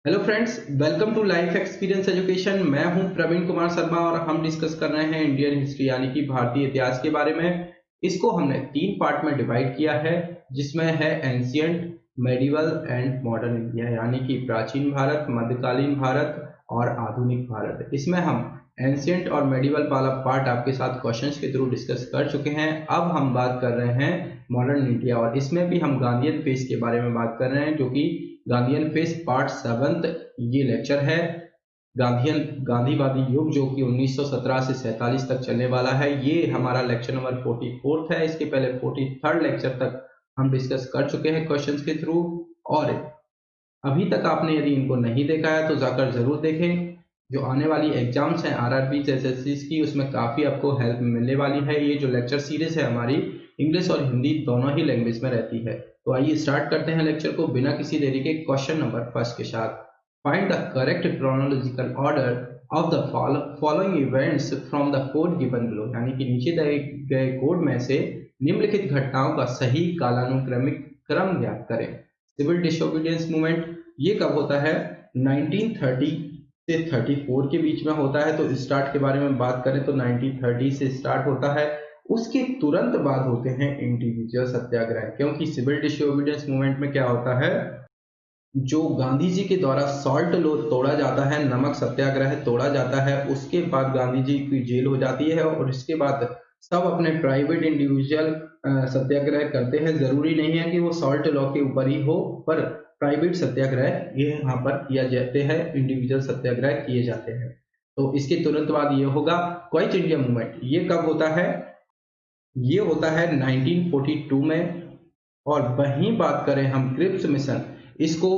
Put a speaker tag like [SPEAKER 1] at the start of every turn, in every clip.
[SPEAKER 1] Hello friends, welcome to life experience education. मैं हूं प्रवीण कुमार शर्मा और हम डिस्कस कर रहे हैं इंडियन हिस्ट्री यानी कि भारतीय इतिहास के बारे में। इसको हमने तीन पार्ट में डिवाइड किया है, जिसमें है ancient, medieval and modern India, यानी कि प्राचीन भारत, मध्यकालीन भारत और आधुनिक भारत। इसमें हम एंशियंट और मेडिवल वाला पार्ट आपके साथ क्वेश्चंस के थ्रू डिस्कस कर चुके हैं। अब हम बात कर रहे हैं मॉडर्न इंडिया और इसमें भी हम गांधीयन फेज के बारे में बात कर रहे हैं, जो कि गांधीयन फेज पार्ट 7 ये लेक्चर है। गांधीवादी युग जो कि 1917 से 47 तक चलने वाला है, ये हमारा लेक्चर नंबर 44 है। इसके पहले 43rd लेक्चर तक हम डिस्कस कर चुके हैं क्वेश्चंस के थ्रू, और अभी तक आपने यदि इनको नहीं देखा है तो जाकर जरूर देखें। जो आने वाली एग्जाम्स हैं आरआरबी एसएससी की, उसमें काफी आपको हेल्प मिलने वाली है। ये जो लेक्चर सीरीज है हमारी इंग्लिश और हिंदी दोनों ही लैंग्वेज में रहती है। तो आइए स्टार्ट करते हैं लेक्चर को बिना किसी देरी के क्वेश्चन नंबर फर्स्ट के साथ। Find the correct chronological order of the following events from the code given below, यानी कि नीचे दिए गए कोड में से निम्नलिखित घटनाओं का सही कालानुक्रमिक क्रम ज्ञात करें। सिविल डिसोबीडियंस मूवमेंट ये कब होता है? 1930 से 34 के बीच में होता है। तो स्टार्ट के बारे में बात करें तो 1930 से स्टार्ट होता है। उसके तुरंत बाद होते हैं इंडिविजुअल सत्याग्रह, क्योंकि सिविल डिसोबीडियंस मूवमेंट में क्या होता है, जो गांधी जी के द्वारा सॉल्ट लॉ तोड़ा जाता है, नमक सत्याग्रह तोड़ा जाता है, उसके बाद गांधी जी की जेल हो जाती है और इसके बाद सब अपने प्राइवेट इंडिविजुअल सत्याग्रह करते हैं। जरूरी नहीं है कि वो सॉल्ट लॉ के ऊपर ही हो, पर प्राइवेट सत्याग्रह ये यहाँ पर किया जाते हैं, इंडिविजुअल सत्याग्रह किए जाते हैं। तो इसके तुरंत बाद ये होगा क्विट इंडिया मूवमेंट। ये कब होता है? ये होता है 1942 में। और वहीं बात करें हम क्रिप्स मिशन, इसको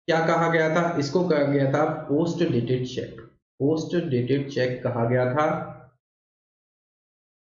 [SPEAKER 1] क्या कहा गया था? इसको कहा गया था post dated cheque. Post dated cheque कहा गया था।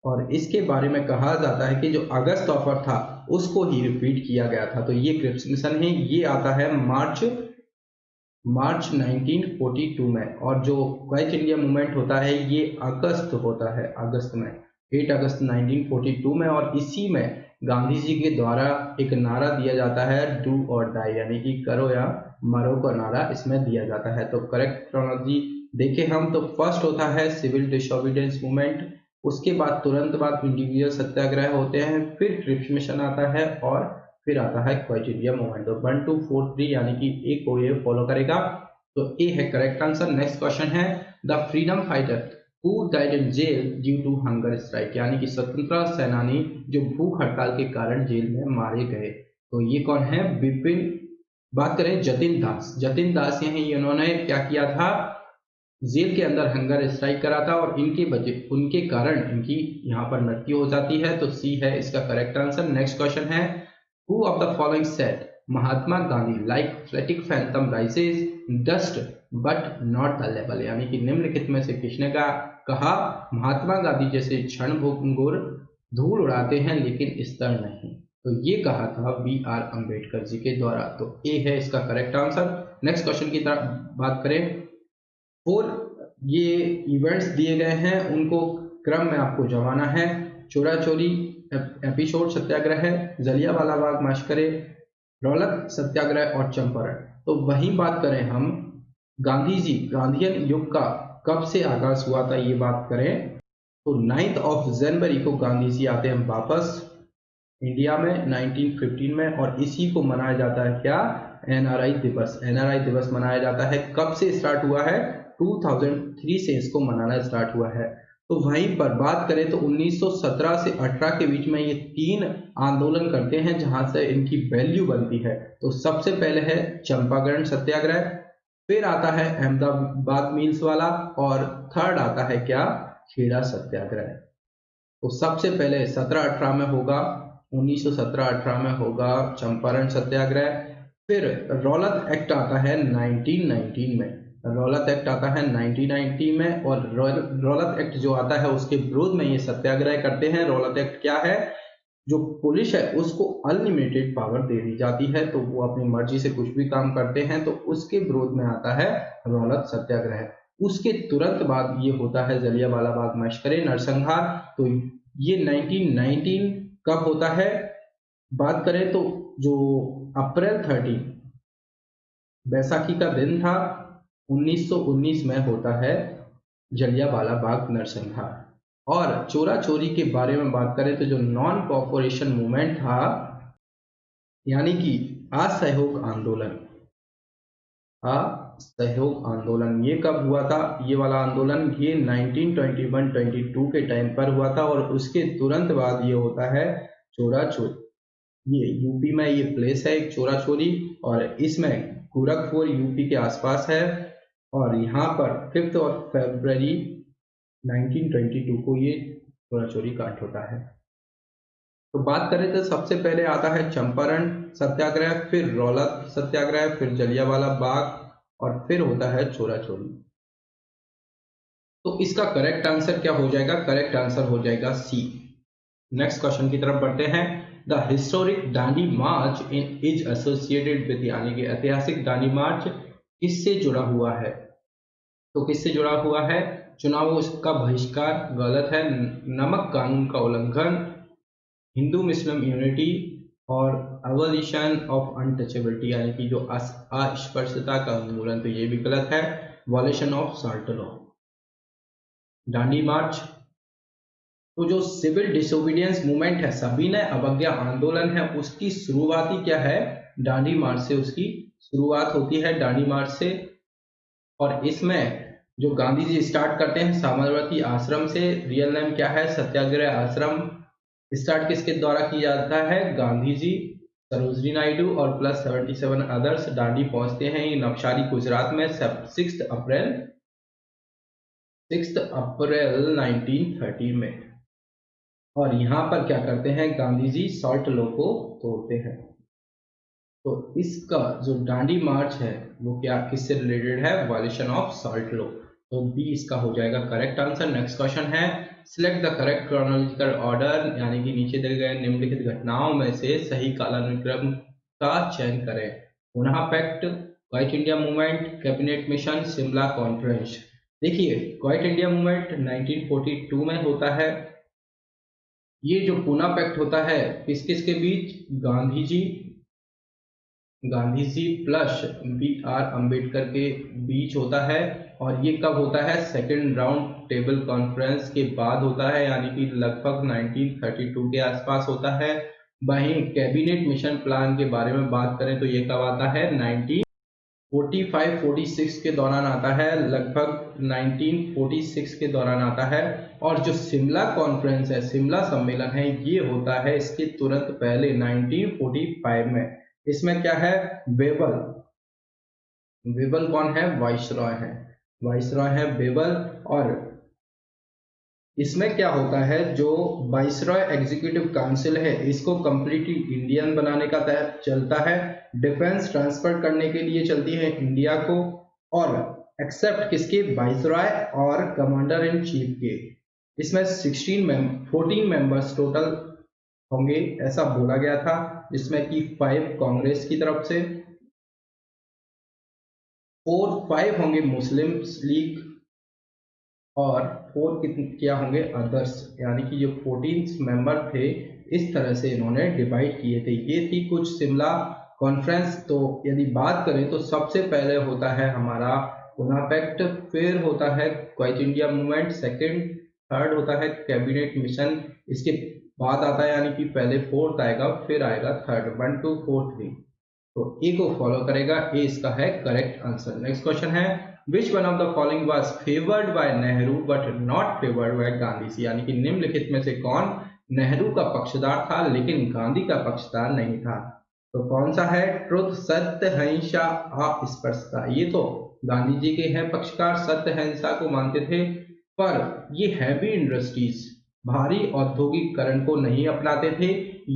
[SPEAKER 1] और इसके बारे में कहा जाता है कि जो अगस्त ऑफर था उसको ही रिपीट किया गया था। तो ये क्रिप्स मिशन है, ये आता है मार्च 1942 में। और जो क्विट इंडिया मूवमेंट होता है ये अगस्त होता है, अगस्त में, 8 अगस्त 1942 में। और इसी में गांधी जी के द्वारा एक नारा दिया जाता है, डू और डाई, यानी कि करो या मरो का नारा इसमें दिया जाता है। तो करेक्ट क्रोनोलॉजी देखें हम तो फर्स्ट होता है सिविल डिसोबीडियंस मूवमेंट, उसके बाद तुरंत बाद इंडिविजुअल सत्याग्रह होते हैं, फिर क्रिप्स मिशन आता है और फिर आता है क्विट इंडिया मूवमेंट। तो 1 2 4 3 यानी कि एक को ये फॉलो करेगा। तो ए है करेक्ट आंसर। नेक्स्ट क्वेश्चन है the freedom fighter who died in jail due to hunger strike, यानी कि स्वतंत्रता सेनानी जो भूख हड़ताल के कारण जेल में मारे गए। तो ये कौन है? बिपिन। बात करें जतिन दास, जतिन दास यही इन्होंने क्या किया था, जेल के अंदर हंगर स्ट्राइक करा था और इनके वजह उनके कारण इनकी यहाँ पर मृत्यु हो जाती है। तो सी है इसका करेक्ट आंसर। नेक्स्ट क्वेश्चन है Who of the following said Mahatma Gandhi like फ्लेटिक phantom rises dust but not the level, यानी कि निम्नलिखित में से किसने का कहा महात्मा गांधी जैसे क्षण भंगुर धूल उड़ाते हैं लेकिन स्तर नहीं? तो ये कहा था बी आर अम्बेडकर जी के द्वारा। तो ए है इसका करेक्ट आंसर। नेक्स्ट क्वेश्चन की तरफ बात करें। 4 ये इवेंट्स दिए गए हैं, उनको क्रम में आपको जमाना है। चोरा चोरी एपिसोड सत्याग्रह है, जलियांवाला बाग मस्करे, रौलक सत्याग्रह और चंपारण। तो वहीं बात करें हम गांधी जी गांधीयन युग का कब से आगाज हुआ था, ये बात करें तो 9 जनवरी को गांधी जी आते हैं वापस इंडिया में 1915 में। और इसी को मनाया जाता है क्या? एनआरआई दिवस। एनआरआई दिवस मनाया जाता है। कब से स्टार्ट हुआ है? 2003 से इसको मनाना स्टार्ट हुआ है। तो वहीं पर बात करें तो 1917 से 18 के बीच में ये 3 आंदोलन करते हैं जहां से इनकी वैल्यू बनती है। तो सबसे पहले है चंपारण सत्याग्रह, फिर आता है अहमदाबाद मिल्स वाला, और थर्ड आता है क्या? खेड़ा सत्याग्रह। तो सबसे पहले 17-18 में होगा, 1917-18 में होगा चंपारण सत्याग्रह। फिर रौलत एक्ट आता है 1919 में, रौलत एक्ट आता है 1990 में। और रौलत एक्ट जो आता है उसके विरोध में ये सत्याग्रह करते हैं। रौलत एक्ट क्या है? जो पुलिस है उसको अनलिमिटेड पावर दे दी जाती है, तो वो अपनी मर्जी से कुछ भी काम करते हैं, तो उसके विरोध में आता है रौलत सत्याग्रह। उसके तुरंत बाद ये होता है जलियांवाला बाग मस्करे नरसंहार। तो ये 1919 कब होता है? बात करें तो जो अप्रैल 30 बैसाखी का दिन था, 1919 में होता है जलियांवाला बाग नरसंहार। और चोरा चोरी के बारे में बात करें तो जो नॉन कॉपरेशन मूवमेंट था, यानी कि असहयोग आंदोलन, असहयोग आंदोलन, ये कब हुआ था? ये वाला आंदोलन ये 1921-22 के टाइम पर हुआ था, और उसके तुरंत बाद ये होता है चोरा चोरी। ये यूपी में ये प्लेस है एक चोरा चोरी, और इसमें गोरखपुर यूपी के आसपास है, और यहाँ पर 5 और फरवरी 1922 को ये चोरा चोरी कांड होता है। तो बात करें तो सबसे पहले आता है चंपारण सत्याग्रह, फिर रौलत सत्याग्रह, फिर जलियांवाला बाग, और फिर होता है चोरा चोरी। तो इसका करेक्ट आंसर क्या हो जाएगा? करेक्ट आंसर हो जाएगा सी। नेक्स्ट क्वेश्चन की तरफ बढ़ते हैं। The historic Dandi March in is associated with, यानी कि ऐतिहासिक दांडी मार्च किससे जुड़ा हुआ है? तो किससे जुड़ा हुआ है? चुनावों का बहिष्कार, गलत है। नमक कानून का उल्लंघन, हिंदू मुस्लिम यूनिटी, और अबॉलिशन ऑफ अनटचेबिलिटी, यानी कि जो अस्पृश्यता का उन्मूलन, तो ये भी गलत है। Violation of salt law. Dandi march, तो जो सिविल डिसोबीडियंस मूवमेंट है, सविनय अवज्ञा आंदोलन है, उसकी शुरुआती क्या है? दांडी मार्च से उसकी शुरुआत होती है, दांडी मार्च से। और इसमें जो गांधी जी स्टार्ट करते हैं साबरमती आश्रम से, रियल नेम क्या है? सत्याग्रह आश्रम। स्टार्ट किसके द्वारा किया जाता है? गांधी जी, सरोजनी नायडू और प्लस 77 अदर्स दांडी पहुंचते हैं ये नवसारी गुजरात में 6 अप्रैल 1930 में। और यहाँ पर क्या करते हैं? गांधी जी सॉल्ट लॉ को तोड़ते हैं। तो इसका जो दांडी मार्च है वो क्या किससे रिलेटेड है? Violation of salt law. तो बी इसका हो जाएगा करेक्ट आंसर। नेक्स्ट क्वेश्चन है, select the correct chronological order, यानी कि नीचे दिए गए निम्नलिखित घटनाओं में से सही कालानुक्रम का चयन करें। Poona pact, quit India movement, cabinet mission, Shimla conference. देखिए, क्वाइट इंडिया मूवमेंट 1942 में होता है। ये जो पूना पैक्ट होता है किस किस के बीच? Gandhi ji plus B.R. अम्बेडकर के बीच होता है। और ये कब होता है? सेकेंड राउंड टेबल कॉन्फ्रेंस के बाद होता है, यानी कि लगभग 1932 के आसपास होता है। वहीं कैबिनेट मिशन प्लान के बारे में बात करें तो ये कब आता है? 1945-46 के दौरान आता है, लगभग 1946 के दौरान आता है। और जो शिमला कॉन्फ्रेंस है, शिमला सम्मेलन है, ये होता है इसके तुरंत पहले 1945 में। इसमें क्या है? बेबल, बेबल कौन है? वाइसरॉय है, वाइसरॉय है बेबल। और इसमें क्या होता है, जो वाइसरॉय एग्जीक्यूटिव काउंसिल है इसको कंप्लीटली इंडियन बनाने का चलता है, डिफेंस ट्रांसफर करने के लिए चलती है इंडिया को, और एक्सेप्ट किसके? वाइसरॉय और कमांडर इन चीफ के। इसमें 14 मेंबर्स टोटल होंगे ऐसा बोला गया था, जिसमें कि 5 कांग्रेस की तरफ से, 5 होंगे मुस्लिम लीग, और 4 क्या होंगे? अदर्स। यानी कि जो 14 मेंबर थे इस तरह से इन्होंने डिवाइड किए थे। ये थी कुछ शिमला कॉन्फ्रेंस। तो यदि बात करें तो सबसे पहले होता है हमारा पूना पैक्ट, फिर होता है quite India movement second, third होता है कैबिनेट मिशन, इसके बाद आता है, यानी कि पहले 4th आएगा, फिर आएगा थर्ड, 1 2 4 3। तो ए को फॉलो करेगा, ए इसका है करेक्ट आंसर। नेक्स्ट क्वेश्चन है, which one of the following was favoured by Nehru but not favoured by Gandhi ji, यानी कि निम्नलिखित में से कौन नेहरू का पक्षधर था लेकिन गांधी का पक्षधर नहीं था? तो कौन सा है? ट्रुथ, सत्य, अहिंसा, अस्पृश्यता। ये तो गांधी जी के हैं पक्षकार, सत्य अहिंसा को मानते थे, पर ये हैवी इंडस्ट्रीज, भारी औद्योगिकरण को नहीं अपनाते थे,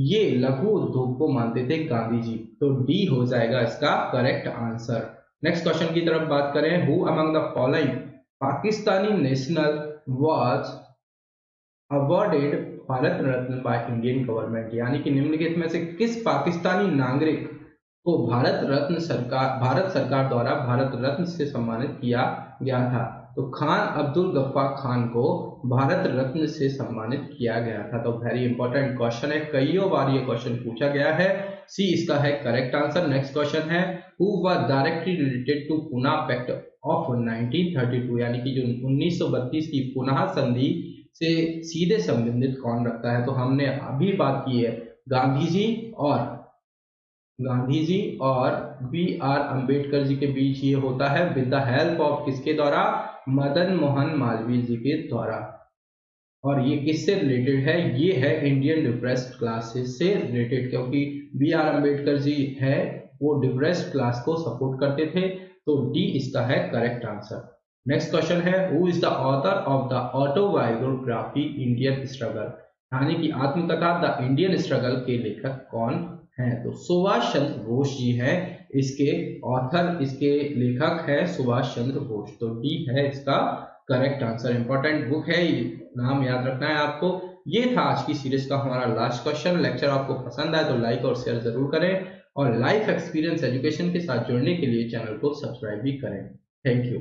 [SPEAKER 1] ये लघु उद्योग को मानते थे गांधी जी। तो डी हो जाएगा इसका करेक्ट आंसर। नेक्स्ट क्वेश्चन की तरफ बात करें, who among the following Pakistani national was awarded Bharat Ratna by Indian government, यानी कि निम्नलिखित में से किस पाकिस्तानी नागरिक को भारत सरकार द्वारा भारत रत्न से सम्मानित किया गया था? तो खान अब्दुल गफ्फार खान को भारत रत्न से सम्मानित किया गया था। तो वेरी इंपॉर्टेंट क्वेश्चन है, कईयों बार ये क्वेश्चन पूछा गया है। सी इसका है करेक्ट आंसर। नेक्स्ट क्वेश्चन है, who were directly related to Poona pact of 1932, यानी कि जो 1932 की पुनः संधि से सीधे संबंधित कौन रखता है? तो हमने अभी बात की है गांधी जी और बी आर अंबेडकर जी के बीच ये होता है विद द हेल्प ऑफ किसके द्वारा? मदन मोहन मालवीय जी के द्वारा। और ये किससे रिलेटेड है? ये है इंडियन डिप्रेस्ड क्लासेस से रिलेटेड, क्योंकि बी आर अंबेडकर जी है वो डिप्रेस्ड क्लास को सपोर्ट करते थे। तो डी इसका है करेक्ट आंसर। नेक्स्ट क्वेश्चन है who is the author of the autobiography Indian struggle, यानी कि आत्मकथा द इंडियन स्ट्रगल के लेखक कौन हैं? तो सुभाष चंद्र बोस जी हैं इसके ऑथर, इसके लेखक है सुभाष चंद्र बोस। तो डी है इसका करेक्ट आंसर। इंपॉर्टेंट बुक है, नाम याद रखना है आपको। ये था आज की सीरीज का हमारा लास्ट क्वेश्चन। लेक्चर आपको पसंद आए तो लाइक और शेयर जरूर करें और लाइफ एक्सपीरियंस एजुकेशन के साथ जुड़ने के लिए चैनल को सब्सक्राइब भी करें। Thank you.